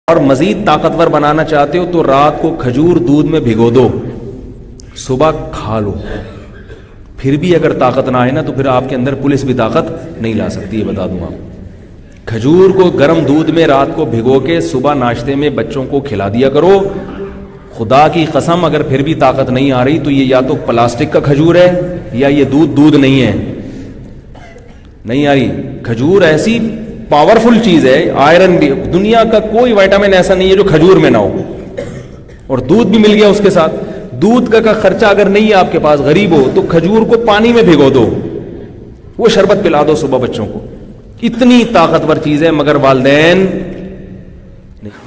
اور مزید طاقتور بنانا چاہتے ہو تو رات کو کھجور دودھ میں بھگو دو, صبح کھا لو. پھر بھی اگر طاقت نہ آئے نا تو پھر آپ کے اندر پولیس بھی طاقت نہیں لا سکتی, یہ بتا دوں آپ. کھجور کو گرم دودھ میں رات کو بھگو کے صبح ناشتے میں بچوں کو کھلا دیا کرو. خدا کی قسم اگر پھر بھی طاقت نہیں آ رہی تو یہ یا تو پلاسٹک کا کھجور ہے یا یہ دودھ نہیں ہے, نہیں آ رہی. کھجور ایسی پاورفل چیز ہے, آئرن بھی, دنیا کا کوئی وائٹامن ایسا نہیں ہے جو کھجور میں نہ ہو, اور دودھ بھی مل گیا اس کے ساتھ. دودھ کا خرچہ اگر نہیں ہے آپ کے پاس, غریب ہو, تو کھجور کو پانی میں بھگو دو, وہ شربت پلا دو صبح بچوں کو. اتنی طاقتور چیز ہے. مگر والدین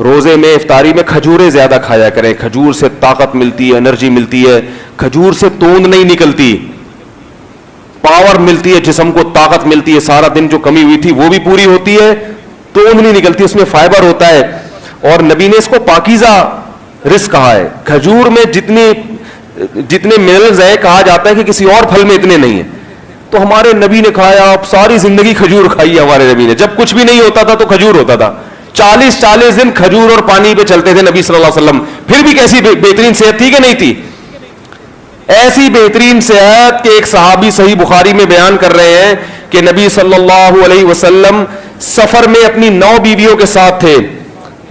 روزے میں افطاری میں کھجوریں زیادہ کھایا کریں. کھجور سے طاقت ملتی ہے, انرجی ملتی ہے. کھجور سے توند نہیں نکلتی, پاور ملتی ہے, جسم کو طاقت ملتی ہے. سارا دن جو کمی ہوئی تھی وہ بھی پوری ہوتی ہے, توند نہیں نکلتی, اس میں فائبر ہوتا ہے. اور نبی نے اس کو پاکیزہ رزق کہا ہے. کھجور میں جتنے منرلز ہیں, کہا جاتا ہے کہ کسی اور پھل میں اتنے نہیں ہیں. تو ہمارے نبی نے کھایا, آپ ساری زندگی کھجور کھائی ہے ہمارے نبی نے. جب کچھ بھی نہیں ہوتا تھا تو کھجور ہوتا تھا. 40 دن کھجور اور پانی پہ چلتے تھے نبی صلی اللہ علیہ وسلم. پھر بھی کیسی بہترین صحت تھی کہ نہیں تھی. ایسی بہترین صحت کہ ایک صحابی صحیح بخاری میں بیان کر رہے ہیں کہ نبی صلی اللہ علیہ وسلم سفر میں اپنی 9 بیویوں کے ساتھ تھے.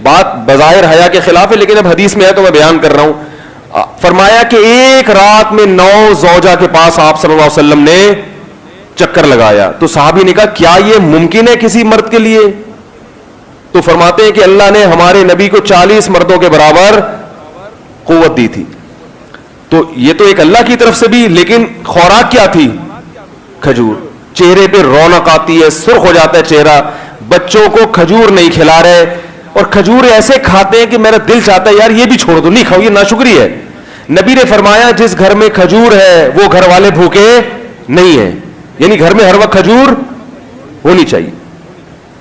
بات بظاہر حیا کے خلاف ہے لیکن اب حدیث میں ہے تو میں بیان کر رہا ہوں. فرمایا کہ ایک رات میں 9 زوجہ کے پاس آپ صلی اللہ علیہ وسلم نے چکر لگایا. تو صحابی نے کہا کیا یہ ممکن ہے کسی مرد کے لیے؟ تو فرماتے ہیں کہ اللہ نے ہمارے نبی کو 40 مردوں کے برابر قوت دی تھی. تو یہ تو ایک اللہ کی طرف سے بھی, لیکن خوراک کیا تھی؟ کھجور. چہرے پہ رونق آتی ہے, سرخ ہو جاتا ہے چہرہ. بچوں کو کھجور نہیں کھلا رہے, اور کھجور ایسے کھاتے ہیں کہ میرا دل چاہتا ہے یار یہ بھی چھوڑ دو, نہیں کھاؤ, یہ ناشکری ہے. نبی نے فرمایا جس گھر میں کھجور ہے وہ گھر والے بھوکے نہیں ہیں. یعنی گھر میں ہر وقت کھجور ہونی چاہیے.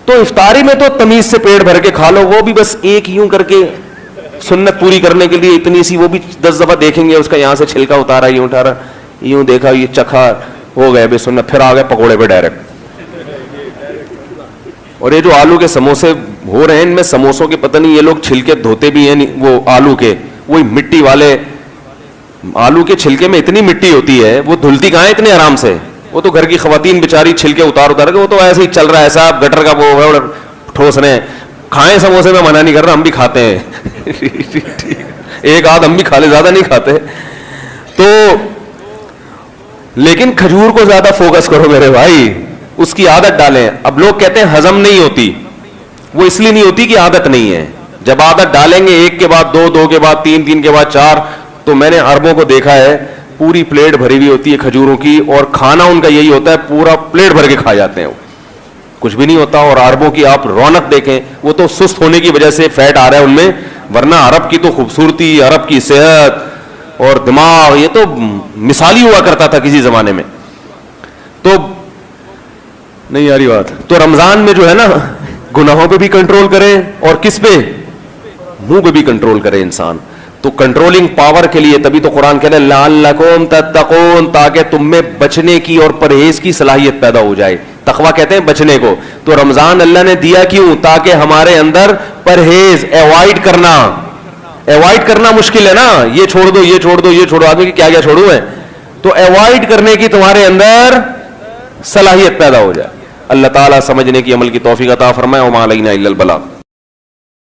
تو افطاری میں تو تمیز سے پیٹ بھر کے کھا لو, وہ بھی بس ایک یوں کر کے سنت پوری کرنے کے لیے اتنی سی, وہ بھی 10 دفعہ دیکھیں گے اس کا یہاں سے چھلکا اتارا, یوں اٹھارا, یوں دیکھا, یہ چکھا, ہو گئے بے سنت. پھر آ گئے پکوڑے پہ ڈائریکٹ. اور یہ جو آلو کے سموسے ہو رہے ہیں, ان میں سموسوں کے پتہ نہیں یہ لوگ چھلکے دھوتے بھی ہیں وہ آلو کے, وہی مٹی والے. آلو کے چھلکے میں اتنی مٹی ہوتی ہے, وہ دھلتی کہاں ہے اتنے آرام سے. وہ تو گھر کی خواتین بیچاری چھلکے اتار کے, وہ تو ایسے ہی چل رہا ہے, ایسا گٹر کا وہ ٹھوس رہے ہیں. کھائیں سموسے, میں منع نہیں کر رہا, ہم بھی کھاتے ہیں. ایک آدھ ہم بھی کھا لے, زیادہ نہیں کھاتے. تو لیکن کھجور کو زیادہ فوکس کرو میرے بھائی, اس کی عادت ڈالیں. اب لوگ کہتے ہیں ہضم نہیں ہوتی, وہ اس لیے نہیں ہوتی کہ عادت نہیں ہے. جب عادت ڈالیں گے, 1 کے بعد 2, 2 کے بعد 3, 3 کے بعد 4, تو میں نے عربوں کو دیکھا ہے پوری پلیٹ بھری ہوئی ہوتی ہے کھجوروں کی, اور کھانا ان کا یہی ہوتا ہے پورا پلیٹ بھر کے کھا جاتے ہیں, کچھ بھی نہیں ہوتا. اور عربوں کی آپ رونق دیکھیں, وہ تو سست ہونے کی وجہ سے فیٹ آ رہا ہے ان میں, ورنہ عرب کی تو خوبصورتی, عرب کی صحت اور دماغ, یہ تو مثالی ہوا کرتا تھا کسی زمانے میں. تو نہیں آ رہی بات. تو رمضان میں جو ہے نا, گناہوں پہ بھی کنٹرول کریں, اور کس پہ؟ منہ پہ بھی کنٹرول کرے انسان. تو کنٹرولنگ پاور کے لیے تبھی تو قرآن کہہ رہا ہے لعلکم تتقون, تاکہ تم میں بچنے کی اور پرہیز کی صلاحیت پیدا ہو جائے. تقویٰ کہتے ہیں بچنے کو. تو رمضان اللہ نے دیا کیوں؟ تاکہ ہمارے اندر پرہیز, ایوائڈ کرنا مشکل ہے نا, یہ چھوڑ دو, یہ چھوڑ دو, یہ چھوڑو, آدمی کی کیا کیا چھوڑوں ہے. تو ایوائڈ کرنے کی تمہارے اندر صلاحیت پیدا ہو جائے. اللہ تعالیٰ سمجھنے کی, عمل کی توفیق عطا فرمائے. وما علینا الا البلاغ.